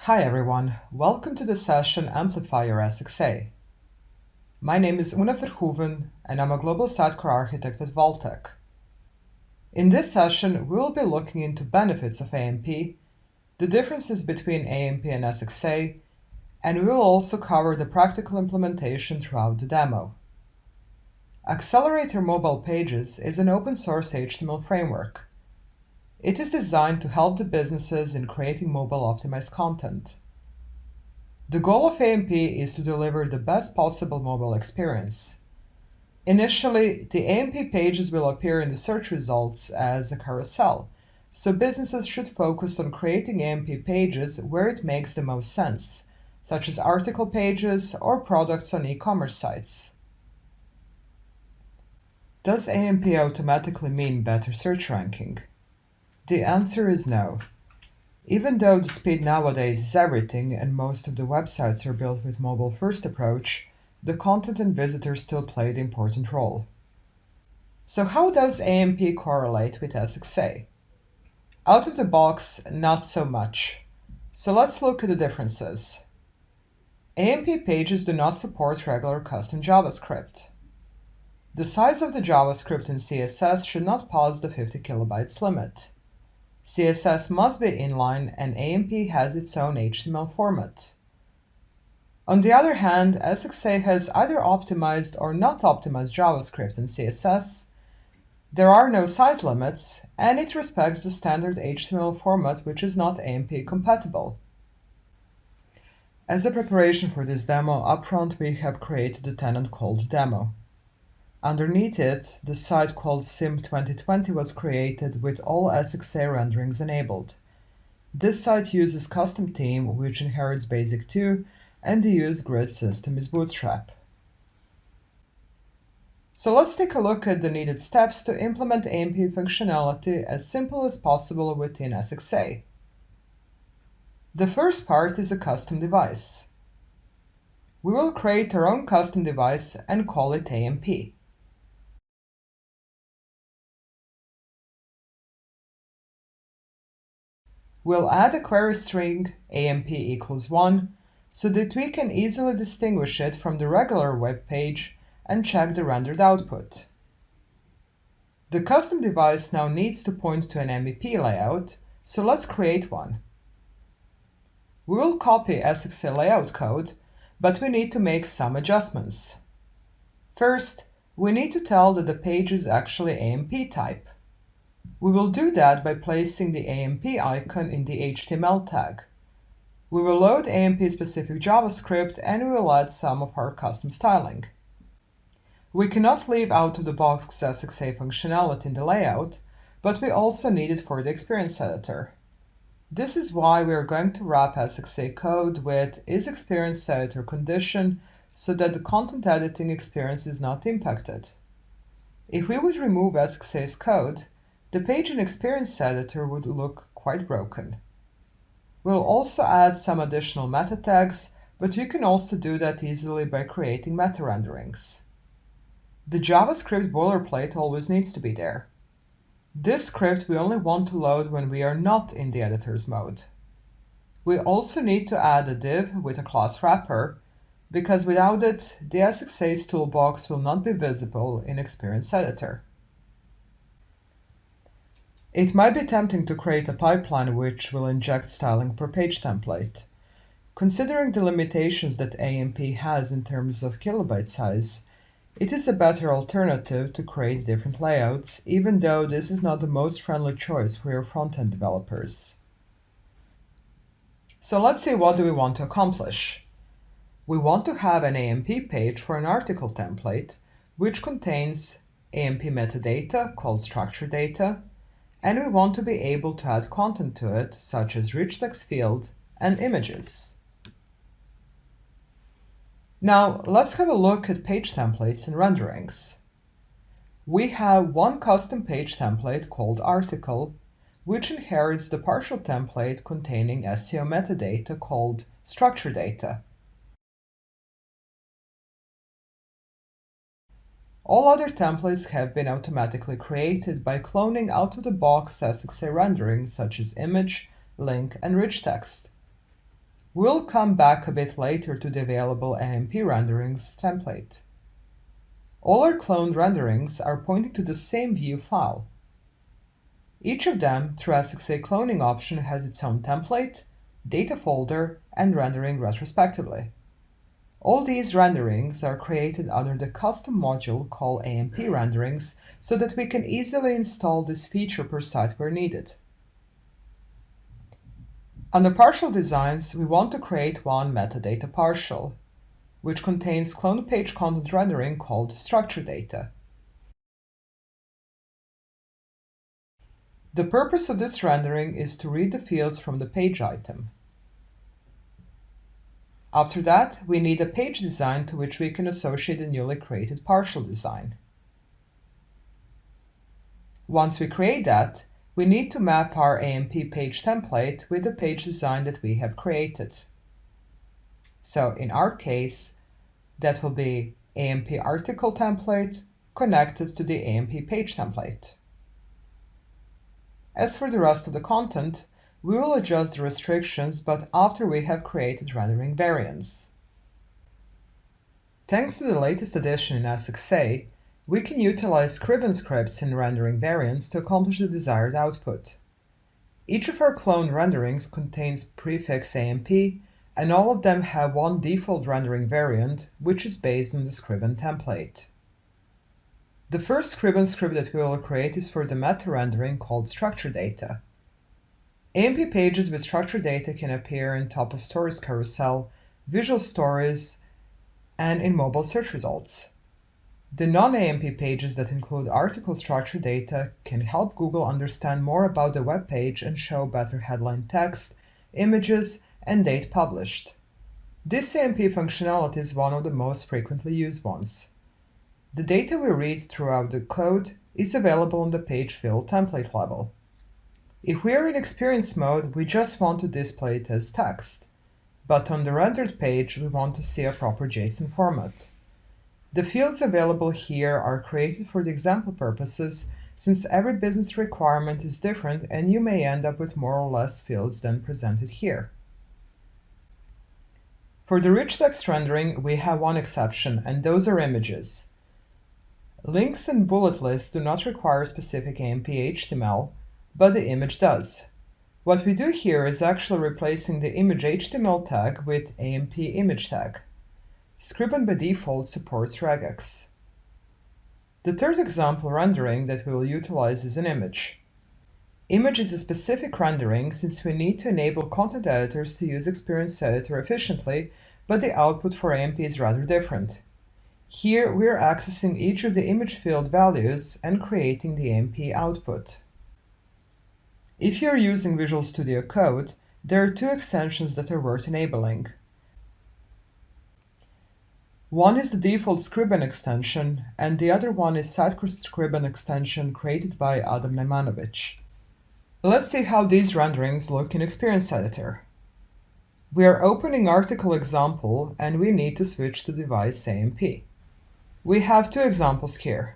Hi everyone, welcome to the session Amplify Your SXA. My name is Una Verhoeven and I'm a Global Sitecore Architect at Valtech. In this session, we will be looking into benefits of AMP, the differences between AMP and SXA, and we will also cover the practical implementation throughout the demo. Accelerator Mobile Pages is an open-source HTML framework. It is designed to help the businesses in creating mobile-optimized content. The goal of AMP is to deliver the best possible mobile experience. Initially, the AMP pages will appear in the search results as a carousel, so businesses should focus on creating AMP pages where it makes the most sense, such as article pages or products on e-commerce sites. Does AMP automatically mean better search ranking? The answer is no. Even though the speed nowadays is everything and most of the websites are built with mobile-first approach, the content and visitors still play the important role. So how does AMP correlate with SXA? Out of the box, not so much. So let's look at the differences. AMP pages do not support regular custom JavaScript. The size of the JavaScript in CSS should not pass the 50 kilobytes limit. CSS must be inline and AMP has its own HTML format. On the other hand, SXA has either optimized or not optimized JavaScript and CSS. There are no size limits, and it respects the standard HTML format, which is not AMP compatible. As a preparation for this demo, upfront we have created a tenant called Demo. Underneath it, the site called Sim 2020 was created with all SXA renderings enabled. This site uses custom theme, which inherits Basic 2, and the used grid system is Bootstrap. So let's take a look at the needed steps to implement AMP functionality as simple as possible within SXA. The first part is a custom device. We will create our own custom device and call it AMP. We'll add a query string AMP equals 1 so that we can easily distinguish it from the regular web page and check the rendered output. The custom device now needs to point to an MEP layout, so let's create one. We will copy SXA layout code, but we need to make some adjustments. First, we need to tell that the page is actually AMP type. We will do that by placing the AMP icon in the HTML tag. We will load AMP-specific JavaScript and we will add some of our custom styling. We cannot leave out-of-the-box SXA functionality in the layout, but we also need it for the experience editor. This is why we are going to wrap SXA code with isExperienceEditor condition so that the content editing experience is not impacted. If we would remove SXA's code, the page in Experience Editor would look quite broken. We'll also add some additional meta tags, but you can also do that easily by creating meta renderings. The JavaScript boilerplate always needs to be there. This script we only want to load when we are not in the editor's mode. We also need to add a div with a class wrapper, because without it, the SXA's toolbox will not be visible in Experience Editor. It might be tempting to create a pipeline which will inject styling per page template. Considering the limitations that AMP has in terms of kilobyte size, it is a better alternative to create different layouts, even though this is not the most friendly choice for your front-end developers. So let's see, what do we want to accomplish? We want to have an AMP page for an article template, which contains AMP metadata called structure data, and we want to be able to add content to it, such as rich text field and images. Now, let's have a look at page templates and renderings. We have one custom page template called article, which inherits the partial template containing SEO metadata called structure data. All other templates have been automatically created by cloning out-of-the-box SXA renderings such as image, link, and rich text. We'll come back a bit later to the available AMP renderings template. All our cloned renderings are pointing to the same view file. Each of them, through SXA cloning option, has its own template, data folder, and rendering retrospectively. All these renderings are created under the custom module called AMP renderings so that we can easily install this feature per site where needed. Under partial designs, we want to create one metadata partial, which contains cloned page content rendering called structure data. The purpose of this rendering is to read the fields from the page item. After that, we need a page design to which we can associate the newly created partial design. Once we create that, we need to map our AMP page template with the page design that we have created. So in our case, that will be AMP article template connected to the AMP page template. As for the rest of the content, we will adjust the restrictions, but after we have created rendering variants. Thanks to the latest addition in SXA, we can utilize Scriven scripts in rendering variants to accomplish the desired output. Each of our clone renderings contains prefix AMP, and all of them have one default rendering variant, which is based on the Scriven template. The first Scriven script that we will create is for the meta rendering called structure data. AMP pages with structure data can appear in top of stories carousel, visual stories, and in mobile search results. The non-AMP pages that include article structure data can help Google understand more about the web page and show better headline text, images, and date published. This AMP functionality is one of the most frequently used ones. The data we read throughout the code is available on the page field template level. If we are in experience mode, we just want to display it as text, but on the rendered page, we want to see a proper JSON format. The fields available here are created for the example purposes, since every business requirement is different and you may end up with more or less fields than presented here. For the rich text rendering, we have one exception, and those are images. Links and bullet lists do not require specific AMP HTML, but the image does. What we do here is actually replacing the image HTML tag with AMP image tag. Scriven by default supports regex. The third example rendering that we will utilize is an image. Image is a specific rendering since we need to enable content editors to use Experience Editor efficiently, but the output for AMP is rather different. Here we are accessing each of the image field values and creating the AMP output. If you are using Visual Studio Code, there are two extensions that are worth enabling. One is the default Scriven extension, and the other one is Sitecore Scriven extension created by Adam Najmanovic. Let's see how these renderings look in Experience Editor. We are opening article example, and we need to switch to device AMP. We have two examples here.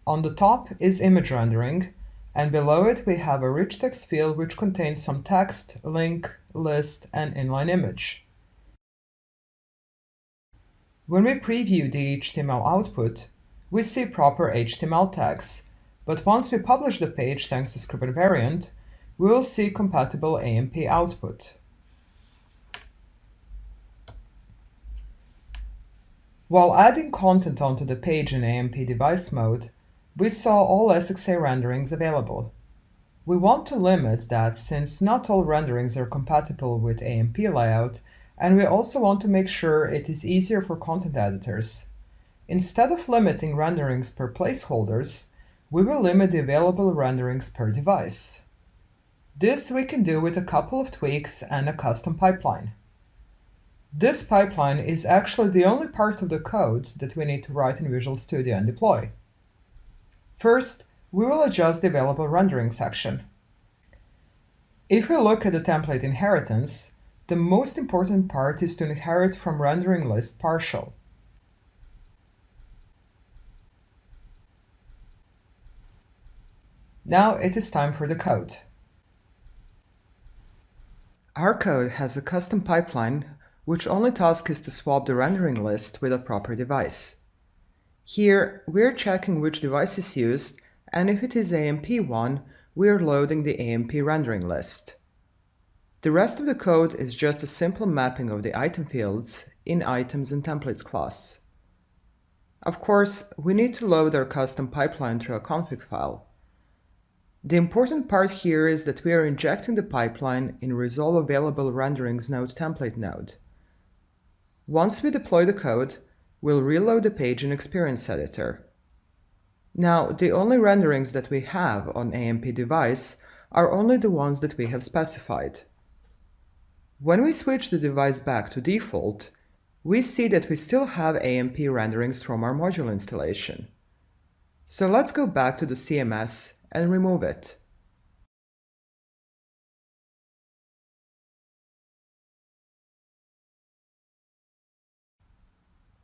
On the top is image rendering, and below it we have a rich text field which contains some text, link, list, and inline image. When we preview the HTML output, we see proper HTML tags, but once we publish the page thanks to Scriven variant, we will see compatible AMP output. While adding content onto the page in AMP device mode, we saw all SXA renderings available. We want to limit that since not all renderings are compatible with AMP layout, and we also want to make sure it is easier for content editors. Instead of limiting renderings per placeholders, we will limit the available renderings per device. This we can do with a couple of tweaks and a custom pipeline. This pipeline is actually the only part of the code that we need to write in Visual Studio and deploy. First, we will adjust the available rendering section. If we look at the template inheritance, the most important part is to inherit from rendering list partial. Now it is time for the code. Our code has a custom pipeline, which only task is to swap the rendering list with a proper device. Here, we're checking which device is used, and if it is AMP1, we're loading the AMP rendering list. The rest of the code is just a simple mapping of the item fields in Items and Templates class. Of course, we need to load our custom pipeline through a config file. The important part here is that we are injecting the pipeline in Resolve Available Renderings Node template node. Once we deploy the code, we'll reload the page in Experience Editor. Now, the only renderings that we have on AMP device are only the ones that we have specified. When we switch the device back to default, we see that we still have AMP renderings from our module installation. So let's go back to the CMS and remove it.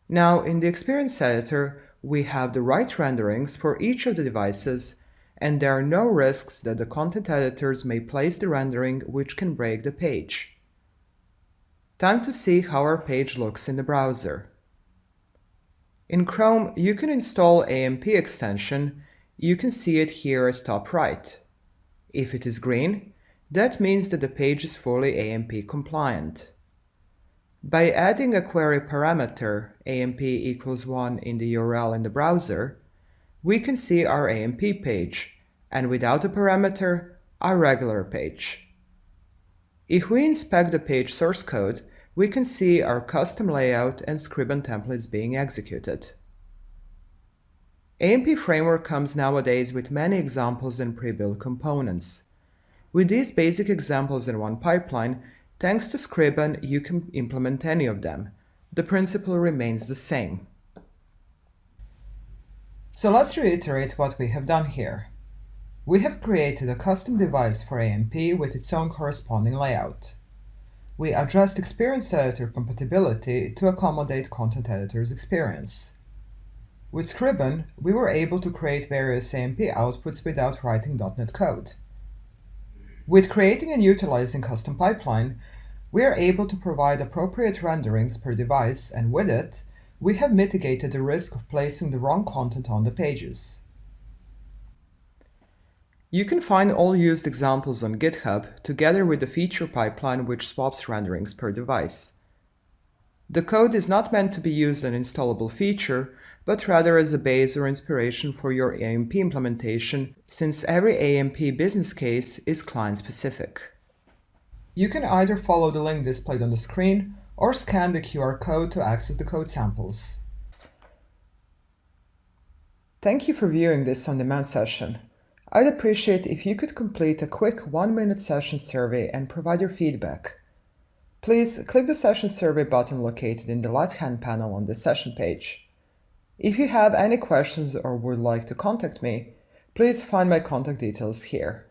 Now, in the Experience Editor, we have the right renderings for each of the devices, and there are no risks that the content editors may place the rendering which can break the page. Time to see how our page looks in the browser. In Chrome, you can install AMP extension. You can see it here at top right. If it is green, that means that the page is fully AMP compliant. By adding a query parameter AMP equals 1 in the URL in the browser, we can see our AMP page, and without the parameter, our regular page. If we inspect the page source code, we can see our custom layout and Scriven templates being executed. AMP framework comes nowadays with many examples and pre-built components. With these basic examples in one pipeline, thanks to Scriven, you can implement any of them. The principle remains the same. So let's reiterate what we have done here. We have created a custom device for AMP with its own corresponding layout. We addressed Experience Editor compatibility to accommodate Content Editor's experience. With Scriven, we were able to create various AMP outputs without writing .NET code. With creating and utilizing custom pipeline, we are able to provide appropriate renderings per device, and with it, we have mitigated the risk of placing the wrong content on the pages. You can find all used examples on GitHub together with the feature pipeline which swaps renderings per device. The code is not meant to be used as an installable feature, but rather as a base or inspiration for your AMP implementation, since every AMP business case is client-specific. You can either follow the link displayed on the screen or scan the QR code to access the code samples. Thank you for viewing this on-demand session. I'd appreciate if you could complete a quick 1-minute session survey and provide your feedback. Please click the session survey button located in the left-hand panel on the session page. If you have any questions or would like to contact me, please find my contact details here.